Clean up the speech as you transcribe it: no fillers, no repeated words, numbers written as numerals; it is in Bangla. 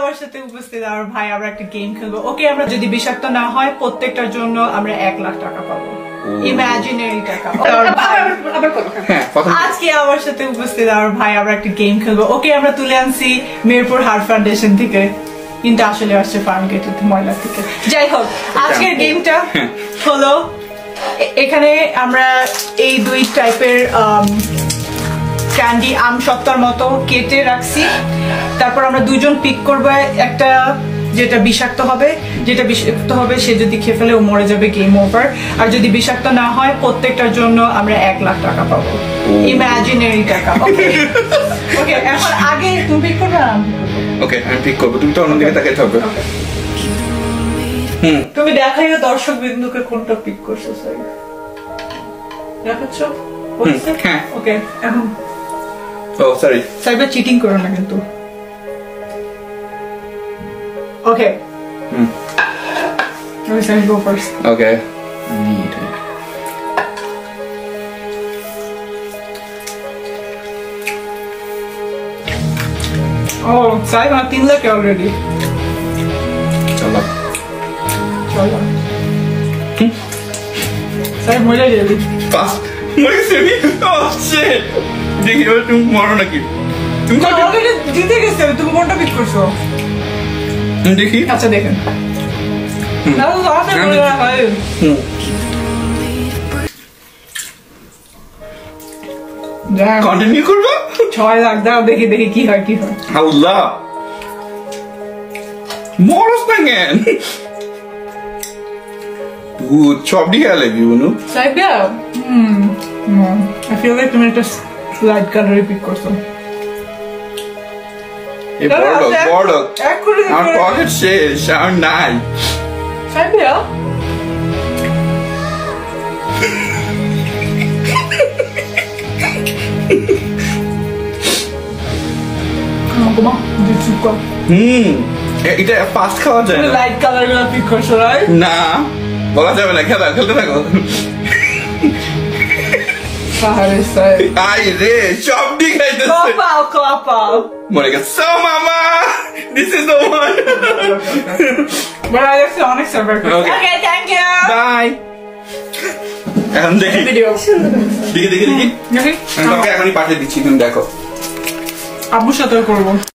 আমার সাথে উপস্থিত আমার ভাই, আমরা একটা গেম খেলবো। ওকে, আমরা যদি বিষাক্ত না হয় প্রত্যেকটার জন্য আমরা 1 লাখ টাকা পাবো, ইমাজিনারি টাকা। আজকে আমার সাথে উপস্থিত আমার ভাই, আমরা একটা গেম খেলবো। ওকে, আমরা তুলে আনছি মিরপুর হার্ট ফাউন্ডেশন থেকে, কিন্তু আসলে আসছে ফার্ম গেট ময়লা থেকে। যাই হোক, আজকের গেমটা হলো, এখানে আমরা এই 2 টাইপের ক্যান্ডি আম সত্তার মতো কেটে রাখছি। তারপর আমরা 2 জন পিক করবো, একটা যেটা বিষাক্ত হবে, সে যদি খেয়ে ফেলে ও মরে যাবে, গেম ওভার। আর যদি বিষাক্ত না হয় প্রত্যেকটার জন্য আমরা 1 লাখ টাকা পাবো, ইমাজিনারি টাকা। ওকে, এখন আগে তুমি পিক করবে না? ওকে, আমি পিক করবো, তুমি তো অন্যদিকে তাকাতে হবে। তুমি দেখাইও দর্শক বিন্দুকে কোনটা পিক করছো, সরি দেখাচ্ছ? হ্যাঁ, ওকে, এখন ও সরি, সাইবার চিটিং করো না কিন্তু। ওকে, I go first. Okay. Oh, Saib, 3 lakh already. Chalo. Saib, মরে যাবি। Fast. মরে যাবি? Oh shit. দেখি এবার তুমি মরো নাকি? তুমি অলরেডি জিতে গেছে, তুমি কোনটা পিক করছো? দেখি। আচ্ছা দেখেন। কন্টিনিউ করবো? 6 লাখ দাও, দেখি কি হয়। আল্লাহ, মরস না কেন? সবটি খেয়াল লাগবি বনু। সাইবা, I feel like তুমি একটা লাইট কালারে পিক করছো। এই বড় আমার পকেট শেষ, আর নাই। সাইবা, এটা ফাস্ট খাওয়া যায় না। লাইট কালার গুলো পিক করছো, রাইট? না, বলা যাবে না, খেলতে থাকো। আই রে, সবটি খাইতেছে। কপাল মরে গেছে। So mama, this is the one. But I just honest server. Okay, thank you. Bye. এখন দেখি ভিডিও। দেখি। আমি এখনই পাঠিয়ে দিচ্ছি, তুমি দেখো। আব্বুর সাথে করবো।